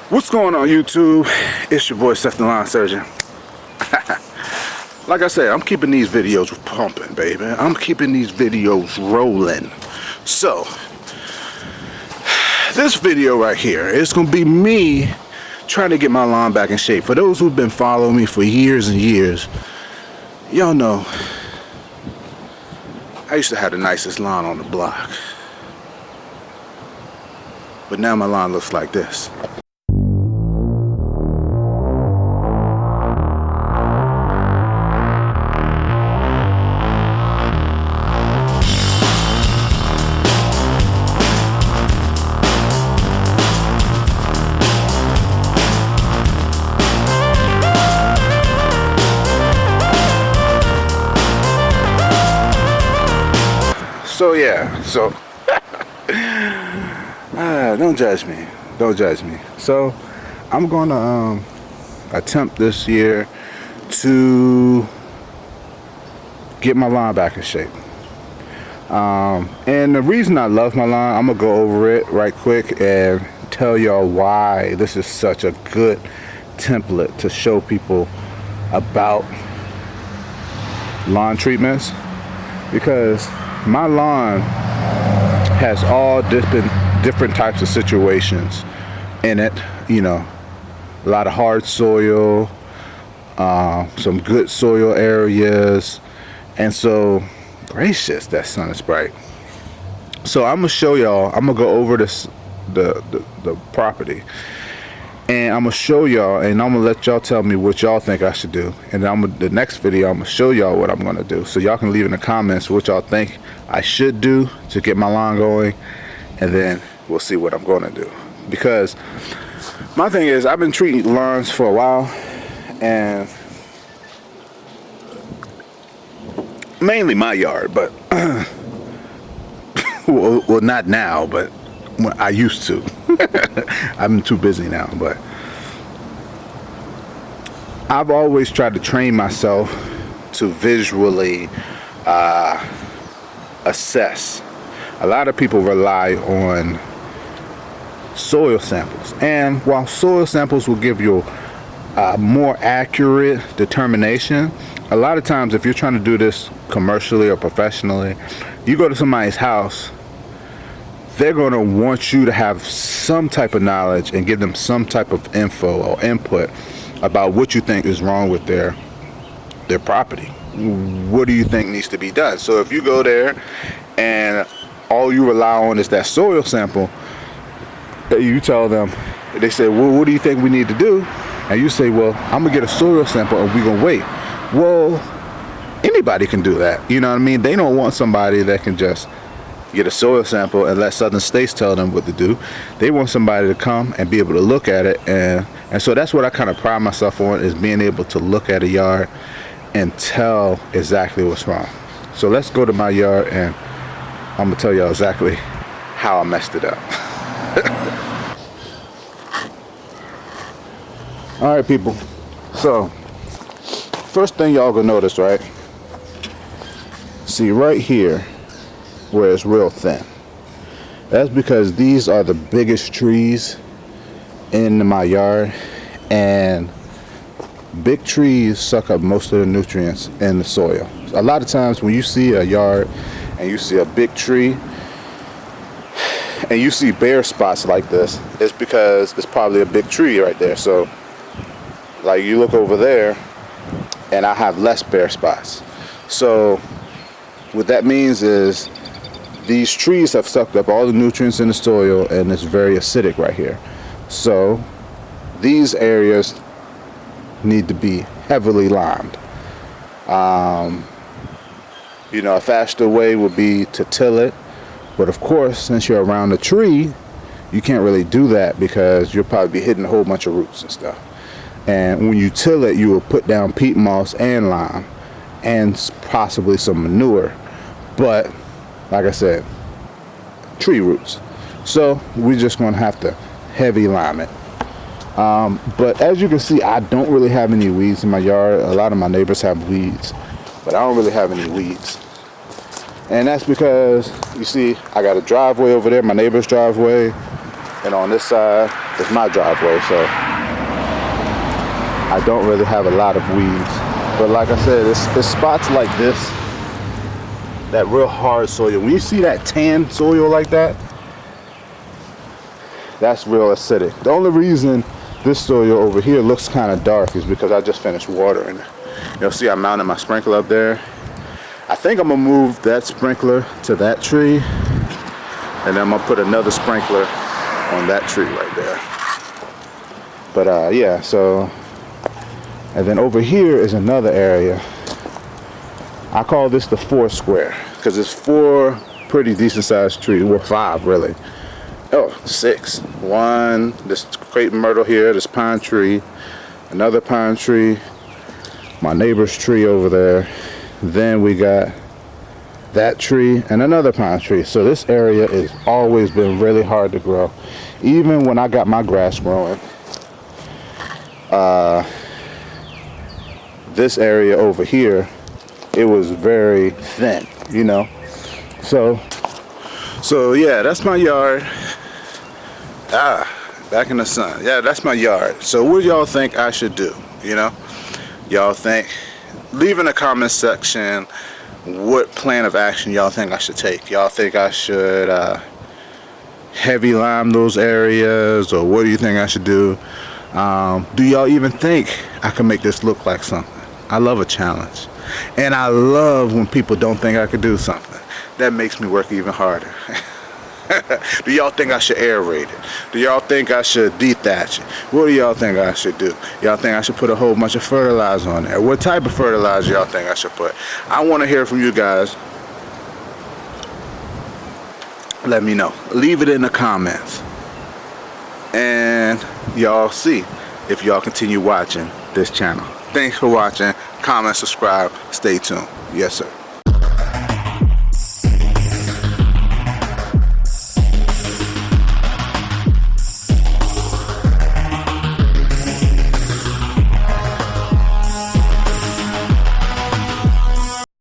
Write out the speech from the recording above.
What's going on, YouTube? It's your boy Seth the Lawn Surgeon. Like I said, I'm keeping these videos pumping, baby. I'm keeping these videos rolling. So this video right here is gonna be me trying to get my lawn back in shape. For those who've been following me for years and years, y'all know I used to have the nicest lawn on the block, but now my lawn looks like this. So yeah, don't judge me, don't judge me. So I'm gonna attempt this year to get my lawn back in shape. And the reason I love my lawn, I'm gonna go over it right quick and tell y'all why this is such a good template to show people about lawn treatments, because my lawn has all different types of situations in it. You know, a lot of hard soil, some good soil areas, and so gracious, that sun is bright. So I'm gonna show y'all. I'm gonna go over this the property, and I'm gonna show y'all, and I'm gonna let y'all tell me what y'all think I should do. And the next video, I'm gonna show y'all what I'm gonna do, so y'all can leave in the comments what y'all think I should do to get my lawn going, and then we'll see what I'm gonna do. Because my thing is, I've been treating lawns for a while, and mainly my yard, but well, not now, but when I used to. I'm too busy now, but I've always tried to train myself to visually assess. A lot of people rely on soil samples, and while soil samples will give you a more accurate determination, a lot of times if you're trying to do this commercially or professionally, you go to somebody's house, they're going to want you to have some type of knowledge and give them some type of info or input about what you think is wrong with their property. What do you think needs to be done? So if you go there and all you rely on is that soil sample, you tell them, they say, well, what do you think we need to do? And you say, well, I'm gonna get a soil sample and we're gonna wait. Well, anybody can do that. You know what I mean? They don't want somebody that can just get a soil sample and let Southern States tell them what to do. They want somebody to come and be able to look at it, and so that's what I kind of pride myself on, is being able to look at a yard and tell exactly what's wrong. So let's go to my yard and I'm gonna tell y'all exactly how I messed it up. All right, people, so first thing y'all gonna notice, right, see right here where it's real thin, that's because these are the biggest trees in my yard, and big trees suck up most of the nutrients in the soil. A lot of times when you see a yard and you see a big tree and you see bare spots like this, it's because it's probably a big tree right there. So like you look over there and I have less bare spots. So what that means is these trees have sucked up all the nutrients in the soil, and it's very acidic right here. So these areas need to be heavily limed. You know, a faster way would be to till it, but of course, since you're around the tree, you can't really do that because you'll probably be hitting a whole bunch of roots and stuff. And when you till it, you will put down peat moss and lime and possibly some manure, but like I said, tree roots. So we're just gonna have to heavy lime it. But as you can see, I don't really have any weeds in my yard. A lot of my neighbors have weeds, but I don't really have any weeds. And that's because, you see, I got a driveway over there, my neighbor's driveway, And on this side is my driveway, so I don't really have a lot of weeds. But like I said, it's spots like this, that real hard soil. When you see that tan soil like that, that's real acidic. The only reason this soil over here looks kind of dark is because I just finished watering it. You'll see I mounted my sprinkler up there. I think I'm gonna move that sprinkler to that tree, and then I'm gonna put another sprinkler on that tree right there. But yeah, so, and then over here is another area. I call this the 4 square because it's 4 pretty decent sized trees. Well, 5 really. Oh, 6. 1, this crepe myrtle here, this pine tree, another pine tree, my neighbor's tree over there. Then we got that tree and another pine tree. So this area has always been really hard to grow. Even when I got my grass growing, this area over here, it was very thin, you know. So yeah, that's my yard. Back in the sun. Yeah, that's my yard. So what do y'all think I should do? You know, y'all think, leave in the comment section what plan of action y'all think I should take. Y'all think I should heavy lime those areas, or what do you think I should do? Do y'all even think I can make this look like something? I love a challenge, and I love when people don't think I could do something. That makes me work even harder. Do y'all think I should aerate it? Do y'all think I should dethatch it? What do y'all think I should do? Y'all think I should put a whole bunch of fertilizer on there? What type of fertilizer y'all think I should put? I want to hear from you guys. Let me know. Leave it in the comments. And y'all see if y'all continue watching this channel. Thanks for watching. Comment, subscribe, stay tuned. Yes, sir.